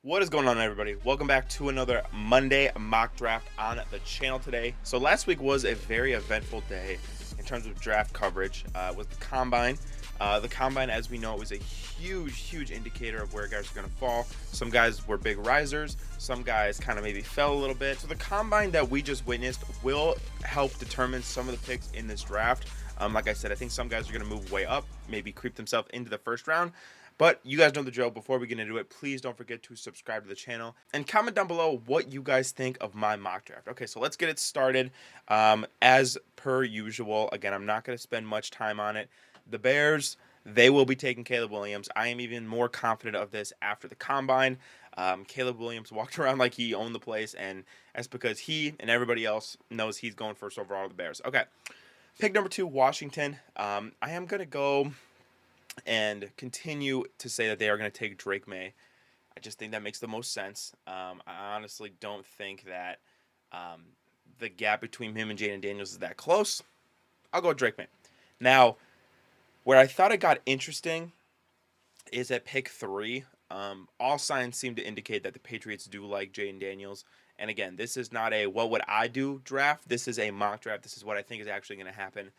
What is going on, everybody? Welcome back to another Monday mock draft on the channel today. So last week was a very eventful day in terms of draft coverage. With the combine. The combine, as we know, was a huge indicator of where guys are going to fall. Some guys were big risers. Some guys kind of maybe fell a little bit. So the combine that we just witnessed will help determine some of the picks in this draft. Like I said, I think some guys are going to move way up, maybe creep themselves into the first round. But you guys know the drill. Before we get into it, please don't forget to subscribe to the channel and comment down below what you guys think of my mock draft. Okay, so let's get it started. As per usual, again, I'm not going to spend much time on it. The Bears, they will be taking Caleb Williams. I am even more confident of this after the combine. Caleb Williams walked around like he owned the place, and that's because he and everybody else knows he's going first overall to the Bears. Okay, pick number 2, Washington. I am going to go and continue to say that they are going to take Drake May. I just think that makes the most sense. I honestly don't think that the gap between him and Jaden Daniels is that close. I'll go with Drake May. Now, where I thought it got interesting is at pick 3. All signs seem to indicate that the Patriots do like Jaden Daniels. And again, this is not a what would I do draft. This is a mock draft. This is what I think is actually going to happen.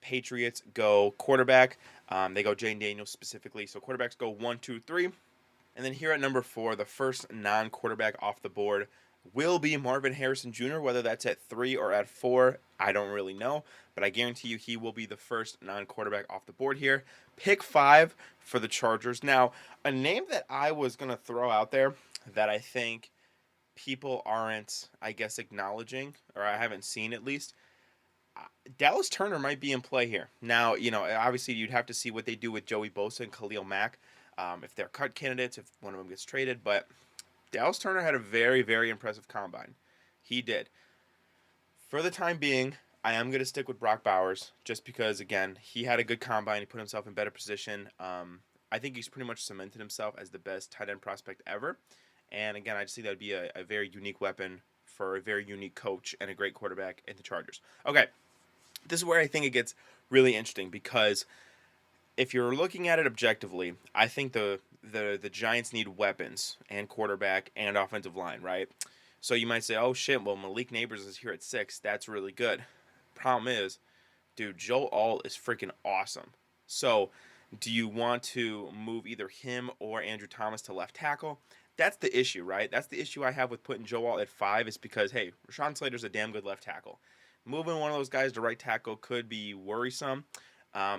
Patriots go quarterback. They go Jaden Daniels specifically. So quarterbacks go 1, 2, 3. And then here at number 4, the first non-quarterback off the board will be Marvin Harrison Jr., whether that's at 3 or at 4. I don't really know, but I guarantee you he will be the first non-quarterback off the board here. Pick 5 for the Chargers. Now, a name that I was going to throw out there that I think people aren't, I guess, acknowledging, or I haven't seen at least, Dallas Turner might be in play here. Now, obviously you'd have to see what they do with Joey Bosa and Khalil Mack, if they're cut candidates, if one of them gets traded. But Dallas Turner had a very impressive combine. He did. For the time being, I am going to stick with Brock Bowers just because, again, he had a good combine. He put himself in better position. I think he's pretty much cemented himself as the best tight end prospect ever. And again, I just think that would be a very unique weapon for a very unique coach and a great quarterback in the Chargers. Okay, this is where I think it gets really interesting because if you're looking at it objectively, I think the Giants need weapons and quarterback and offensive line, right? So you might say, oh shit, well Malik Nabers is here at 6. That's really good. Problem is, dude, Joe Alt is freaking awesome. So do you want to move either him or Andrew Thomas to left tackle? That's the issue, right? That's the issue I have with putting Joe Alt at 5 is because, hey, Rashawn Slater's a damn good left tackle. Moving one of those guys to right tackle could be worrisome.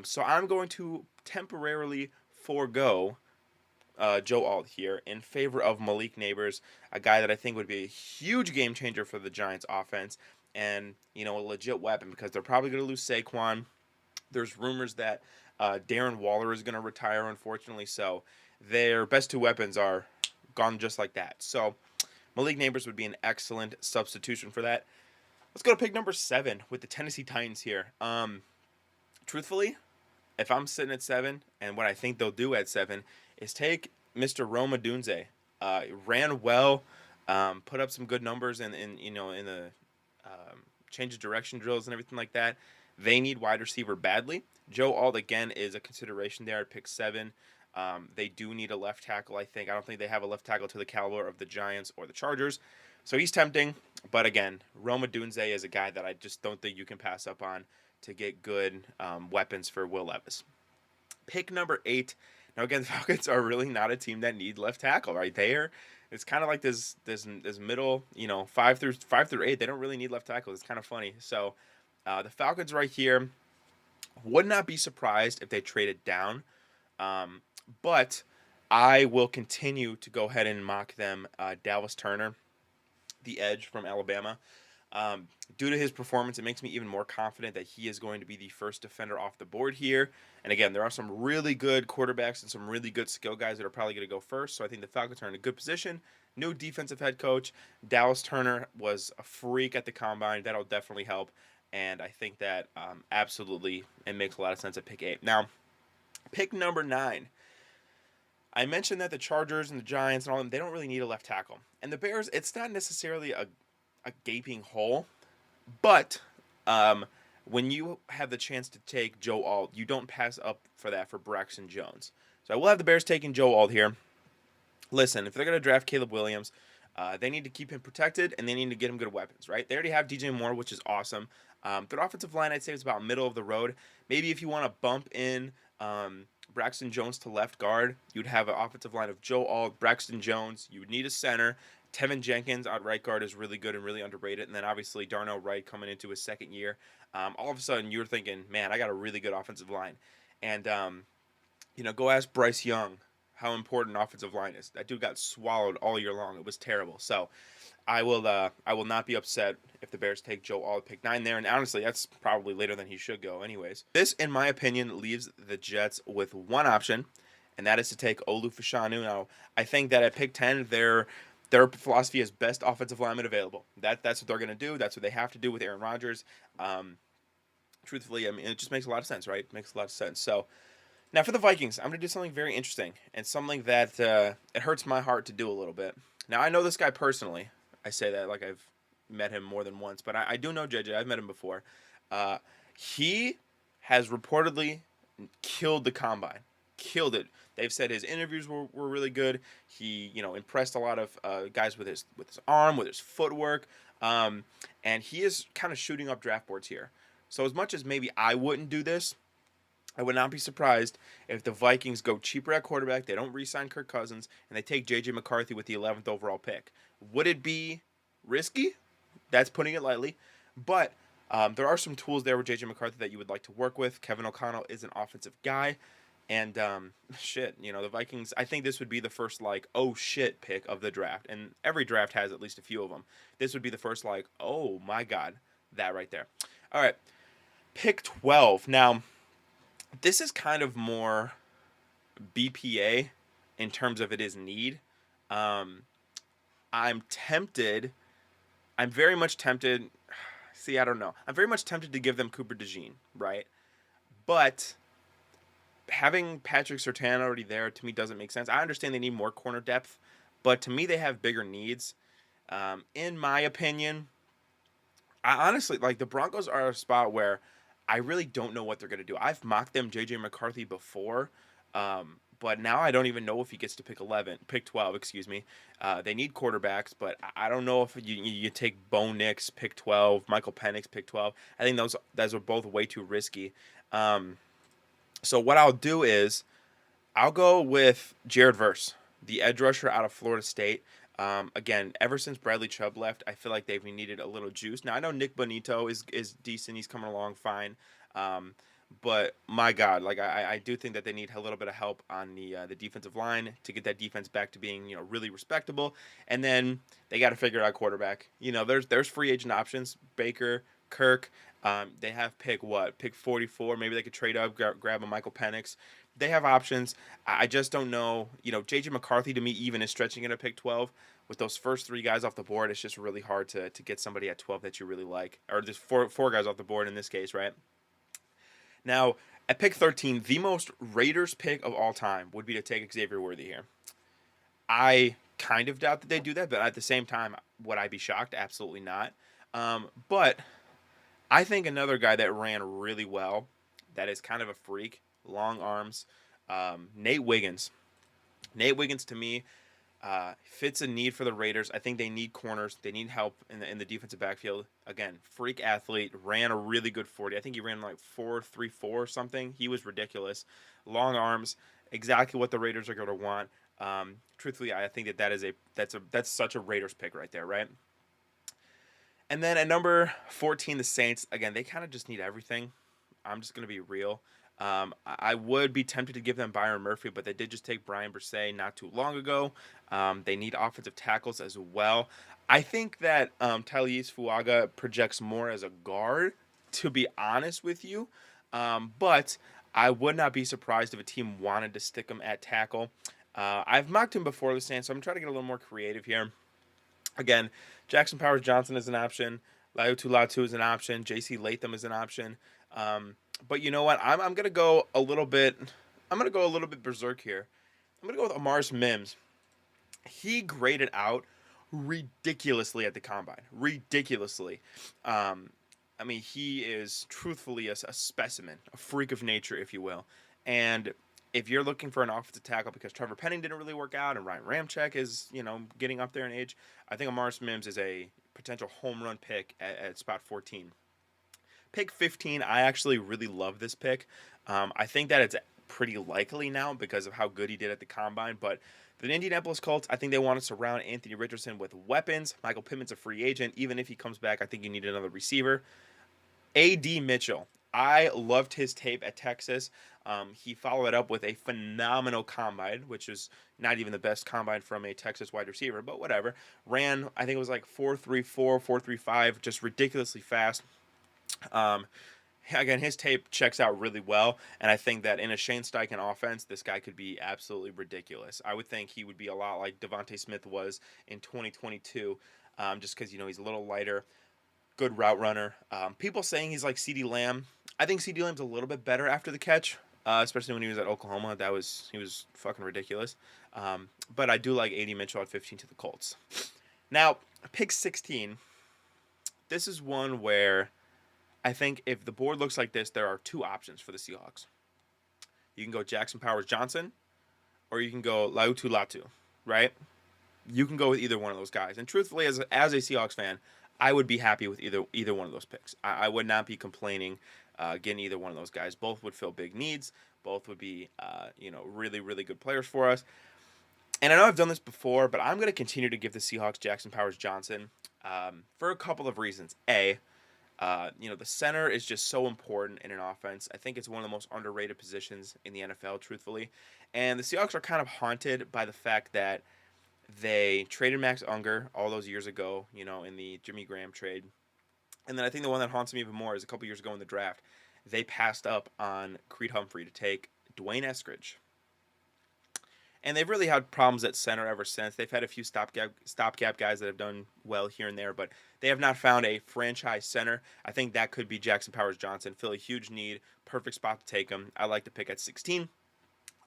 So I'm going to temporarily forego Joe Alt here in favor of Malik Nabers, a guy that I think would be a huge game changer for the Giants offense and, a legit weapon because they're probably going to lose Saquon. There's rumors that Darren Waller is going to retire, unfortunately. So their best 2 weapons are gone just like that. So Malik Nabers would be an excellent substitution for that. Let's go to pick number 7 with the Tennessee Titans here. Truthfully, if I'm sitting at 7, and what I think they'll do at 7 is take Mr. Rome Odunze. Ran well, put up some good numbers in the change of direction drills and everything like that. They need wide receiver badly. Joe Alt again is a consideration there at pick 7. They do need a left tackle, I think. I don't think they have a left tackle to the caliber of the Giants or the Chargers. So he's tempting, but again, Rome Odunze is a guy that I just don't think you can pass up on to get good weapons for Will Levis. Pick number 8. Now again, the Falcons are really not a team that need left tackle, right? It's kind of like this middle, 5 through 8. They don't really need left tackle. It's kind of funny. So the Falcons right here would not be surprised if they traded down, but I will continue to go ahead and mock them. Dallas Turner, the edge from Alabama. Due to his performance, it makes me even more confident that he is going to be the first defender off the board here. And again, there are some really good quarterbacks and some really good skill guys that are probably going to go first. So I think the Falcons are in a good position. New defensive head coach. Dallas Turner was a freak at the combine. That'll definitely help. And I think that absolutely it makes a lot of sense at pick 8. Now, pick number 9. I mentioned that the Chargers and the Giants and all them, they don't really need a left tackle. And the Bears, it's not necessarily a gaping hole, but when you have the chance to take Joe Alt, you don't pass up for that for Braxton Jones. So I will have the Bears taking Joe Alt here. listen, if they're going to draft Caleb Williams, they need to keep him protected and they need to get him good weapons, right? They already have DJ Moore, which is awesome. Their offensive line, I'd say, is about middle of the road. Maybe if you want to bump in Braxton Jones to left guard, you'd have an offensive line of Joe Alt, Braxton Jones. You would need a center. Tevin Jenkins at right guard is really good and really underrated. And then obviously Darnell Wright coming into his second year. All of a sudden you're thinking, man, I got a really good offensive line. And, go ask Bryce Young how important offensive line is. That dude got swallowed all year long. It was terrible. So I will not be upset if the Bears take Joe Alt pick 9 there. And honestly, that's probably later than he should go anyways. This, in my opinion, leaves the Jets with one option, and that is to take Olu Fashanu. Now, I think that at pick 10, their philosophy is best offensive lineman available. That's what they're going to do. That's what they have to do with Aaron Rodgers. Truthfully, I mean, it just makes a lot of sense, right? It makes a lot of sense. So now for the Vikings, I'm going to do something very interesting and something that it hurts my heart to do a little bit. Now, I know this guy personally. I say that like I've met him more than once, but I do know JJ. I've met him before. He has reportedly killed the combine. Killed it. They've said his interviews were really good. He, impressed a lot of guys with his arm, with his footwork. And he is kind of shooting up draft boards here. So as much as maybe I wouldn't do this, I would not be surprised if the Vikings go cheaper at quarterback, they don't re-sign Kirk Cousins, and they take J.J. McCarthy with the 11th overall pick. Would it be risky? That's putting it lightly. But there are some tools there with J.J. McCarthy that you would like to work with. Kevin O'Connell is an offensive guy. And, the Vikings, I think this would be the first, oh, shit pick of the draft. And every draft has at least a few of them. This would be the first, oh, my God, that right there. All right, pick 12. Now, this is kind of more BPA in terms of it is need. I'm tempted. I'm very much tempted. See, I don't know. I'm very much tempted to give them Cooper DeJean, right? But having Patrick Surtain already there, to me, doesn't make sense. I understand they need more corner depth, but to me, they have bigger needs. In my opinion, I honestly, the Broncos are a spot where I really don't know what they're going to do. I've mocked them J.J. McCarthy before, but now I don't even know if he gets to pick 12, excuse me. They need quarterbacks, but I don't know if you take Bo Nix, pick 12, Michael Penix, pick 12. I think those are both way too risky. So what I'll do is I'll go with Jared Verse, the edge rusher out of Florida State. Again, ever since Bradley Chubb left, I feel like they've needed a little juice. Now, I know Nick Bonito is decent. He's coming along fine. But, my God, I do think that they need a little bit of help on the defensive line to get that defense back to being, really respectable. And then they got to figure out quarterback. There's free agent options. Baker, Kirk. They have pick 44. Maybe they could trade up, grab a Michael Penix. They have options. I just don't know. J.J. McCarthy, to me, even is stretching it at pick 12. With those first 3 guys off the board, it's just really hard to get somebody at 12 that you really like. Or there's four guys off the board in this case, right? Now, at pick 13, the most Raiders pick of all time would be to take Xavier Worthy here. I kind of doubt that they do that, but at the same time, would I be shocked? Absolutely not. But I think another guy that ran really well, that is kind of a freak, long arms, Nate Wiggins. Nate Wiggins, to me, fits a need for the Raiders. I think they need corners. They need help in the defensive backfield. Again, freak athlete, ran a really good 40. I think he ran 4.34 or something. He was ridiculous. Long arms, exactly what the Raiders are going to want. Truthfully, I think that's such a Raiders pick right there, right? And then at number 14, the Saints. Again, they kind of just need everything. I'm just going to be real. I would be tempted to give them Byron Murphy, but they did just take Brian Bresee not too long ago. They need offensive tackles as well. I think that Taliese Fuaga projects more as a guard, to be honest with you. But I would not be surprised if a team wanted to stick him at tackle. I've mocked him before the Saints, so I'm trying to get a little more creative here. Again, Jackson Powers Johnson is an option. Laiatu Latu is an option. J.C. Latham is an option. But you know what? I'm gonna go a little bit. I'm gonna go a little bit berserk here. I'm gonna go with Amaris Mims. He graded out ridiculously at the combine. Ridiculously. He is truthfully a specimen, a freak of nature, if you will. And if you're looking for an offensive tackle because Trevor Penning didn't really work out and Ryan Ramczyk is, getting up there in age, I think Amaris Mims is a potential home run pick at spot 14. Pick 15, I actually really love this pick. I think that it's pretty likely now because of how good he did at the combine, but the Indianapolis Colts, I think they want to surround Anthony Richardson with weapons. Michael Pittman's a free agent. Even if he comes back, I think you need another receiver. A.D. Mitchell. I loved his tape at Texas. He followed it up with a phenomenal combine, which was not even the best combine from a Texas wide receiver, but whatever. Ran, I think it was like 4.34, 4.35, just ridiculously fast. Um, Again, his tape checks out really well, and I think that in a Shane Steichen offense, this guy could be absolutely ridiculous. I would think he would be a lot like Devontae Smith was in 2022, just because he's a little lighter, good route runner. People saying he's like CeeDee Lamb. I think CeeDee Lamb's a little bit better after the catch, especially when he was at Oklahoma. He was fucking ridiculous. But I do like A.D. Mitchell at 15 to the Colts. Now, pick 16. This is one where I think if the board looks like this, there are two options for the Seahawks. You can go Jackson Powers Johnson, or you can go Laiatu Latu, right? You can go with either one of those guys. And truthfully, as a Seahawks fan, I would be happy with either one of those picks. I would not be complaining getting either one of those guys. Both would fill big needs. Both would be, really, really good players for us. And I know I've done this before, but I'm going to continue to give the Seahawks Jackson Powers Johnson for a couple of reasons. The center is just so important in an offense. I think it's one of the most underrated positions in the NFL, truthfully. And the Seahawks are kind of haunted by the fact that they traded Max Unger all those years ago, in the Jimmy Graham trade. And then I think the one that haunts me even more is a couple years ago in the draft, they passed up on Creed Humphrey to take Dwayne Eskridge. And they've really had problems at center ever since. They've had a few stopgap guys that have done well here and there, but they have not found a franchise center. I think that could be Jackson Powers Johnson. Fill a huge need. Perfect spot to take him. I like to pick at 16.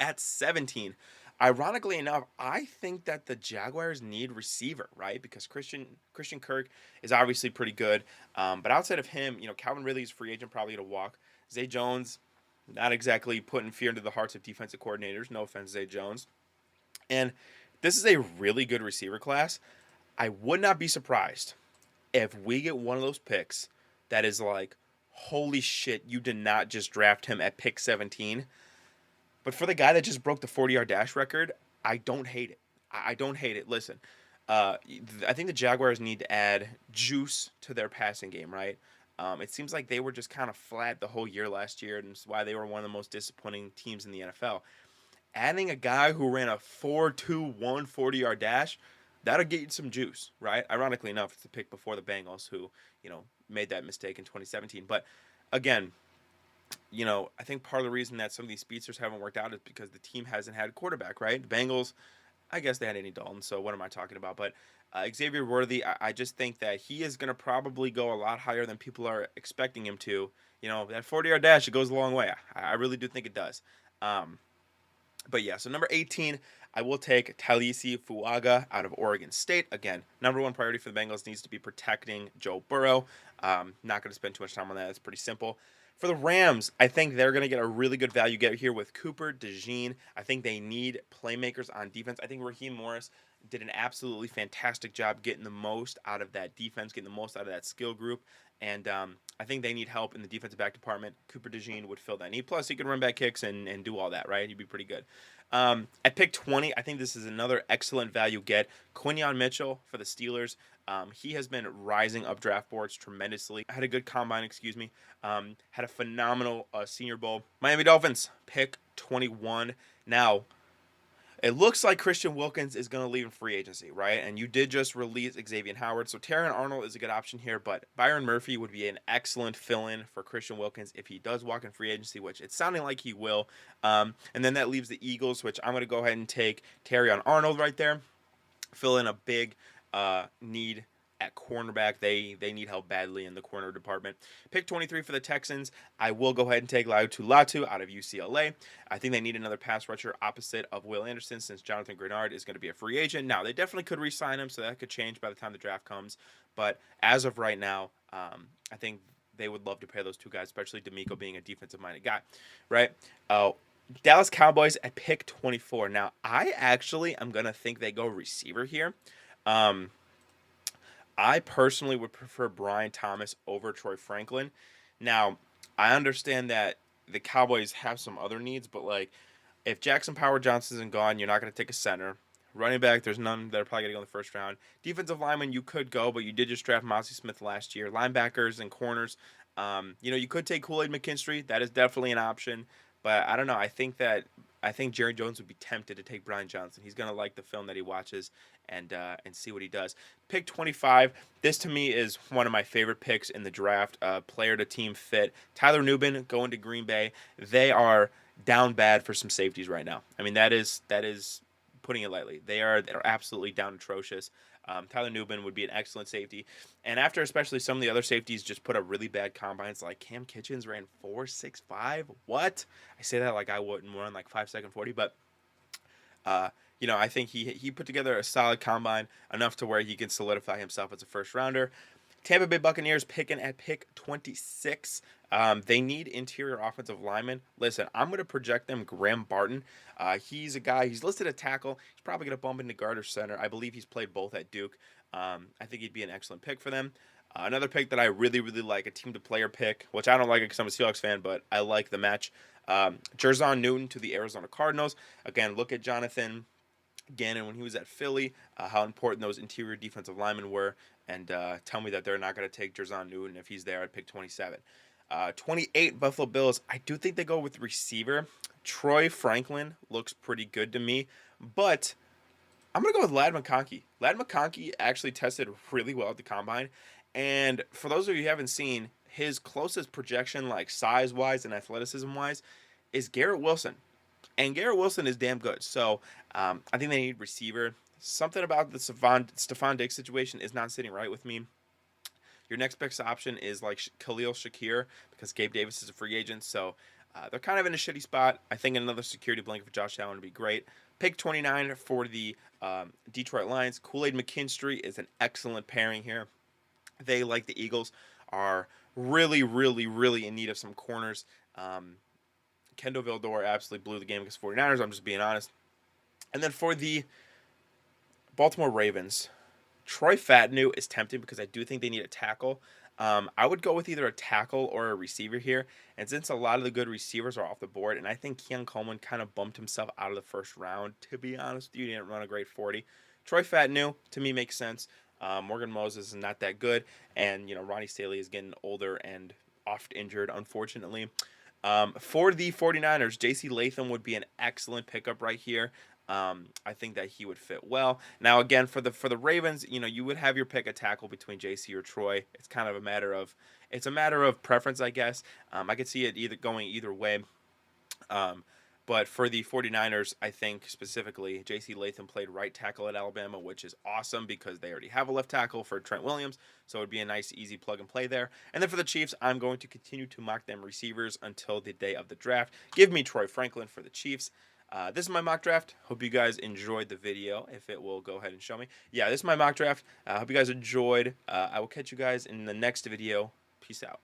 At 17, ironically enough, I think that the Jaguars need receiver, right? Because Christian Kirk is obviously pretty good. But outside of him, Calvin Ridley's free agent, probably going to walk. Zay Jones, not exactly putting fear into the hearts of defensive coordinators. No offense, Zay Jones. And this is a really good receiver class. I would not be surprised if we get one of those picks that is like, holy shit, you did not just draft him at pick 17. But for the guy that just broke the 40-yard dash record, I don't hate it. I don't hate it. Listen, I think the Jaguars need to add juice to their passing game, right? It seems like they were just kind of flat the whole year last year, and it's why they were one of the most disappointing teams in the NFL. Adding a guy who ran a 4.21 40-yard dash, that'll get you some juice, right? Ironically enough, it's the pick before the Bengals who, made that mistake in 2017. But again, I think part of the reason that some of these speedsters haven't worked out is because the team hasn't had a quarterback, right? The Bengals, I guess they had Andy Dalton, so what am I talking about? But Xavier Worthy, I just think that he is going to probably go a lot higher than people are expecting him to. That 40-yard dash, it goes a long way. I really do think it does. But yeah, so number 18, I will take Talisi Fuaga out of Oregon State. Again, number one priority for the Bengals needs to be protecting Joe Burrow. Not going to spend too much time on that. It's pretty simple. For the Rams, I think they're going to get a really good value get here with Cooper DeJean. I think they need playmakers on defense. I think Raheem Morris did an absolutely fantastic job getting the most out of that defense, getting the most out of that skill group. And I think they need help in the defensive back department. Cooper DeJean would fill that need. Plus, he can run back kicks and do all that, right? He'd be pretty good. At pick 20, I think this is another excellent value get. Quinyon Mitchell for the Steelers. He has been rising up draft boards tremendously. Had a good combine, had a phenomenal Senior Bowl. Miami Dolphins, pick 21. Now, it looks like Christian Wilkins is going to leave in free agency, right? And you did just release Xavier Howard. So Terrion Arnold is a good option here, but Byron Murphy would be an excellent fill-in for Christian Wilkins if he does walk in free agency, which it's sounding like he will. And then that leaves the Eagles, which I'm going to go ahead and take Terrion Arnold right there. Fill in a big need at cornerback. They need help badly in the corner department. Pick 23 for the Texans. I will go ahead and take Laiatu Latu out of UCLA. I think they need another pass rusher opposite of Will Anderson since Jonathan Grenard is going to be a free agent. Now, they definitely could re-sign him, so that could change by the time the draft comes. But as of right now, I think they would love to pair those two guys, especially D'Amico being a defensive-minded guy, right? Dallas Cowboys at pick 24. Now, I actually am going to think they go receiver here. Um, I personally would prefer Brian Thomas over Troy Franklin. Now, I understand that the Cowboys have some other needs, but like if Jackson Power Johnson isn't gone, you're not going to take a center. Running back, there's none that are probably going to go in the first round. Defensive lineman, you could go, but you did just draft Mossy Smith last year. Linebackers and corners, you could take Kool-Aid McKinstry. That is definitely an option. But I don't know. I think Jerry Jones would be tempted to take Brian Johnson. He's going to like the film that he watches and see what he does. Pick 25. This to me is one of my favorite picks in the draft. Player to team fit. Tyler Nubin going to Green Bay. They are down bad for some safeties right now. I mean that is putting it lightly. They're absolutely down atrocious. Tyler Nubin would be an excellent safety, and after especially some of the other safeties just put up really bad combines, like Cam Kitchens ran 4.65. What? I say that like I wouldn't run like 5 second 40, but uh, I think he put together a solid combine enough to where he can solidify himself as a first rounder. Tampa Bay Buccaneers picking at pick 26. They need interior offensive linemen. Listen, I'm going to project them Graham Barton. He's a guy, he's listed at tackle. He's probably going to bump into guard or center. I believe he's played both at Duke. I think he'd be an excellent pick for them. Another pick that I really, really like, a team to player pick, which I don't like it because I'm a Seahawks fan, but I like the match. Jerzon Newton to the Arizona Cardinals. Again, look at Jonathan Gannon when he was at Philly, how important those interior defensive linemen were, and tell me that they're not going to take Jerzon Newton if he's there at pick 27. 28, Buffalo Bills. I do think they go with receiver. Troy Franklin looks pretty good to me, but I'm going to go with Ladd McConkey. Ladd McConkey actually tested really well at the combine, and for those of you who haven't seen, his closest projection, like size-wise and athleticism-wise, is Garrett Wilson. And Garrett Wilson is damn good. So I think they need receiver. Something about the Stephon Diggs situation is not sitting right with me. Your next best option is like Khalil Shakir because Gabe Davis is a free agent. So they're kind of in a shitty spot. I think another security blanket for Josh Allen would be great. Pick 29 for the Detroit Lions. Kool-Aid McKinstry is an excellent pairing here. They, like the Eagles, are really, really, really in need of some corners. Kendall Vildor absolutely blew the game against 49ers. I'm just being honest. And then for the Baltimore Ravens, Troy Fatanu is tempting because I do think they need a tackle. I would go with either a tackle or a receiver here. And since a lot of the good receivers are off the board, and I think Keon Coleman kind of bumped himself out of the first round, to be honest with you, he didn't run a great 40. Troy Fatanu, to me, makes sense. Morgan Moses is not that good. And, Ronnie Staley is getting older and oft injured, unfortunately. For the 49ers, J.C. Latham would be an excellent pickup right here. I think that he would fit well. Now, again, for the Ravens, you would have your pick a tackle between J.C. or Troy. It's kind of a matter of preference, I guess. I could see it going either way. But for the 49ers, I think specifically J.C. Latham played right tackle at Alabama, which is awesome because they already have a left tackle for Trent Williams. So it would be a nice, easy plug and play there. And then for the Chiefs, I'm going to continue to mock them receivers until the day of the draft. Give me Troy Franklin for the Chiefs. This is my mock draft. Hope you guys enjoyed the video. If it will, go ahead and show me. Yeah, this is my mock draft. Hope you guys enjoyed. I will catch you guys in the next video. Peace out.